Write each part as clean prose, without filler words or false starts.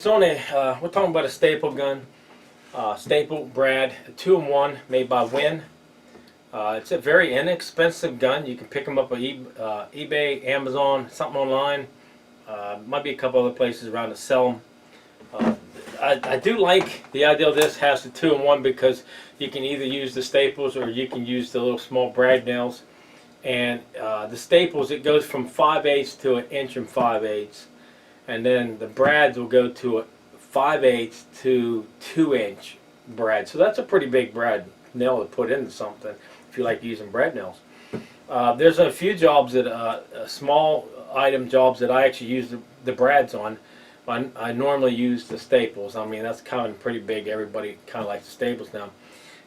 So we're talking about a staple gun, staple brad, a 2-in-1 made by Win. It's a very inexpensive gun. You can pick them up on eBay, Amazon, something online. Might be a couple other places around to sell them. I do like the idea of this has the 2-in-1 because you can either use the staples or you can use the little small brad nails. And the staples, it goes from 5/8 to 1 5/8. And then the brads will go to a 5/8 to 2-inch brad. So that's a pretty big brad nail to put into something if you like using brad nails. There's a few jobs that small item jobs that I actually use the brads on. I normally use the staples. I mean, that's kind of pretty big. Everybody kind of likes the staples now.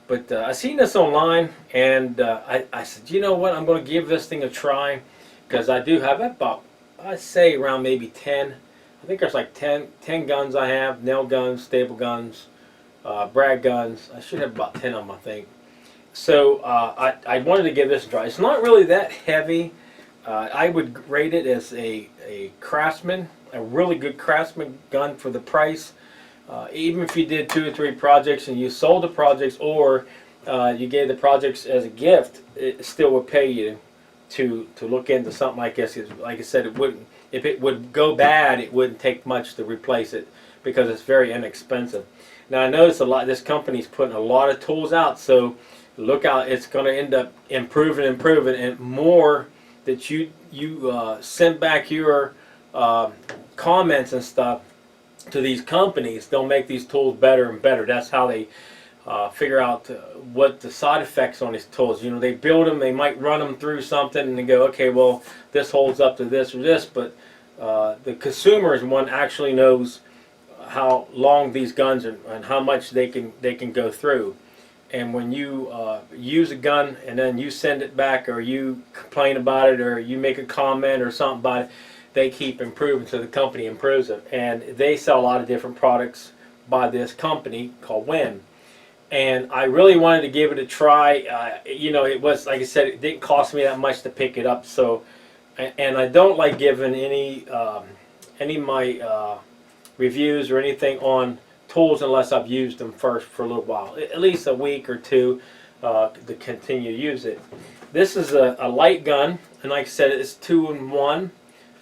But I seen this online, and I said, you know what? I'm going to give this thing a try because I do have about, I'd say around maybe 10. I think there's like 10 guns I have, nail guns, staple guns, brad guns. I should have about 10 of them, I think. So I wanted to give this a try. It's not really that heavy. I would rate it as a Craftsman, a really good Craftsman gun for the price. Even if you did 2 or 3 projects and you sold the projects, or you gave the projects as a gift, it still would pay you to look into something like this. Like I said, it wouldn't. If it would go bad, it wouldn't take much to replace it because it's very inexpensive. Now I notice a lot. This company's putting a lot of tools out, so look out. It's going to end up improving, and more that you send back your comments and stuff to these companies. They'll make these tools better and better. That's how they figure out what the side effects on these tools. You know, they build them, they might run them through something and they go, okay, well, this holds up to this or this, but the consumer is one actually knows how long these guns are and how much they can go through. And when you use a gun and then you send it back, or you complain about it, or you make a comment or something about it, they keep improving, so the company improves it. And they sell a lot of different products by this company called Win. And I really wanted to give it a try. You know, it was, like I said, it didn't cost me that much to pick it up. So, and I don't like giving any of my reviews or anything on tools unless I've used them first for a little while, at least a week or two, to continue to use it. This is a light gun, and like I said, it's 2-in-1.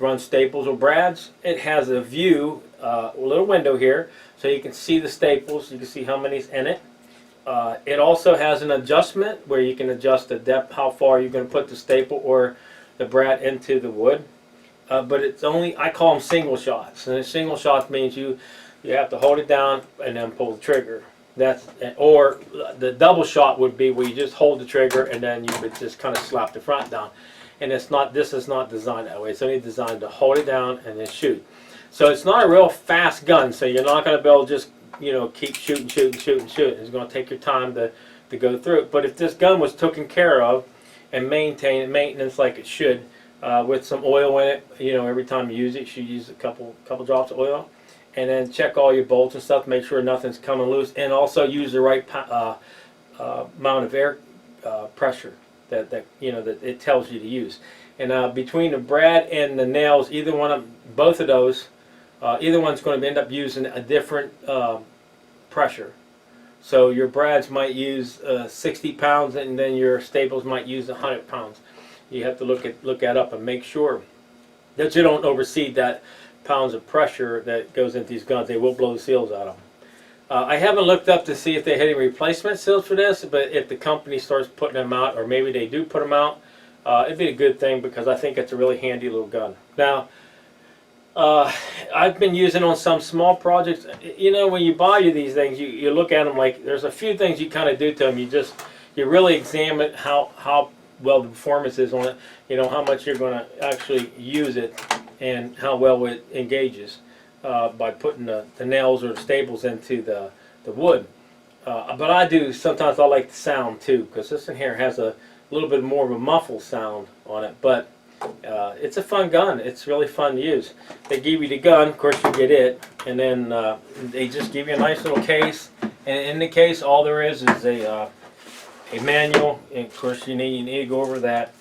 Runs staples or brads. It has a view, a little window here, so you can see the staples. You can see how many's in it. It also has an adjustment where you can adjust the depth, how far you're going to put the staple or the brad into the wood. But it's only, I call them single shots. And a single shot means you have to hold it down and then pull the trigger. Or the double shot would be where you just hold the trigger and then you would just kind of slap the front down. And this is not designed that way. It's only designed to hold it down and then shoot. So it's not a real fast gun, so you're not going to be able to just, you know, keep shooting. It's going to take your time to go through it. But if this gun was taken care of and maintenance like it should, with some oil in it, you know, every time you use it, you should use a couple drops of oil, and then check all your bolts and stuff, make sure nothing's coming loose, and also use the right amount of air pressure that you know that it tells you to use. And between the brad and the nails, both of those, either one's going to end up using a different pressure. So your brads might use 60 pounds, and then your staples might use 100 pounds. You have to look that up and make sure that you don't overseed that pounds of pressure that goes into these guns. They will blow the seals out of them. I haven't looked up to see if they had any replacement seals for this, but if the company starts putting them out, or maybe they do put them out, it'd be a good thing because I think it's a really handy little gun. Now, I've been using on some small projects. You know, when you buy these things, you look at them like there's a few things you kind of do to them. You really examine how well the performance is on it. You know, how much you're going to actually use it and how well it engages by putting the nails or the staples into the wood. But sometimes I like the sound too, because this in here has a little bit more of a muffled sound on it. But it's a fun gun. It's really fun to use. They give you the gun, of course you get it, and then they just give you a nice little case. And in the case, all there is a manual. And of course you need to go over that.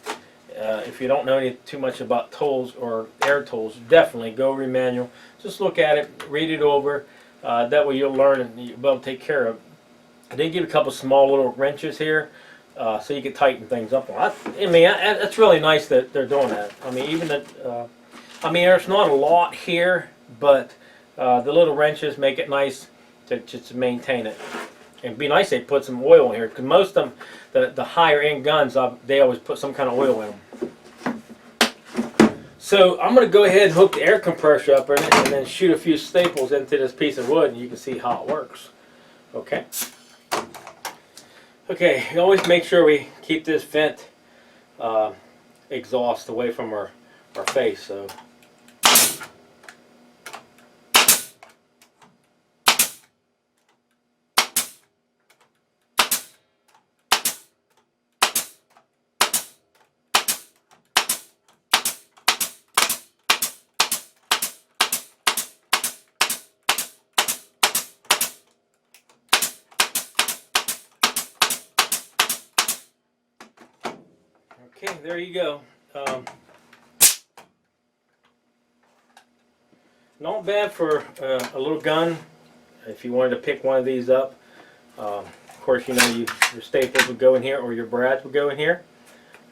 if you don't know too much about tools or air tools, definitely go over your manual. Just look at it, read it over. That way you'll learn and you'll be able to take care of it. They give you a couple small little wrenches here, so you can tighten things up. I mean, that's really nice that they're doing that. I mean, even that. I mean, there's not a lot here, but the little wrenches make it nice to just to maintain it. And it'd be nice if they put some oil in here, because most of them, the higher end guns, they always put some kind of oil in them. So I'm going to go ahead and hook the air compressor up in it, and then shoot a few staples into this piece of wood, and you can see how it works. Okay. Okay, you always make sure we keep this vent exhaust away from our face. So. Okay, there you go. Not bad for a little gun. If you wanted to pick one of these up, of course, you know your staples would go in here, or your brads would go in here,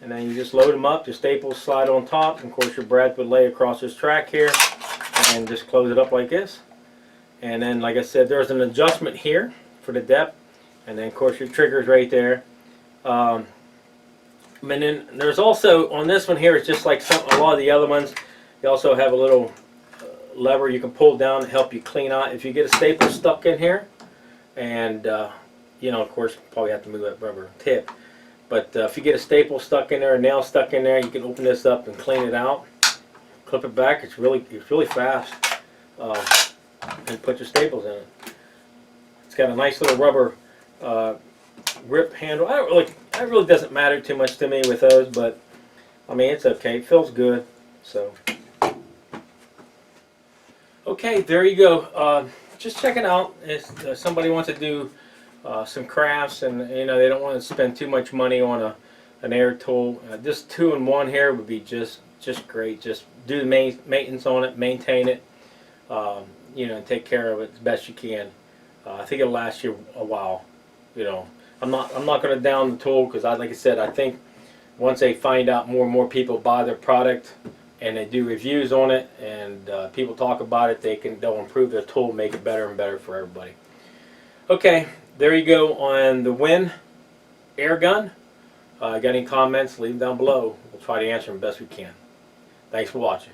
and then you just load them up. Your staples slide on top, and of course your brads would lay across this track here, and just close it up like this. And then, like I said, there's an adjustment here for the depth, and then of course your trigger's right there. And then there's also, on this one here, it's just like a lot of the other ones, you also have a little lever you can pull down to help you clean out. If you get a staple stuck in here, and you know, of course, probably have to move that rubber tip. But if you get a staple stuck in there, a nail stuck in there, you can open this up and clean it out, clip it back. It's really fast, and put your staples in it. It's got a nice little rubber grip handle. It really doesn't matter too much to me with those, but I mean, it's okay. It feels good. So okay, there you go. Just check it out. If somebody wants to do some crafts, and you know, they don't want to spend too much money on an air tool, this 2-in-1 here would be just great. Just do the maintenance on it, maintain it, you know, and take care of it as best you can. I think it'll last you a while. You know, I'm not going to down the tool, because like I said, I think once they find out more and more people buy their product and they do reviews on it, and people talk about it, they'll improve their tool, make it better and better for everybody. Okay, there you go on the Win air gun. Got any comments? Leave them down below. We'll try to answer them best we can. Thanks for watching.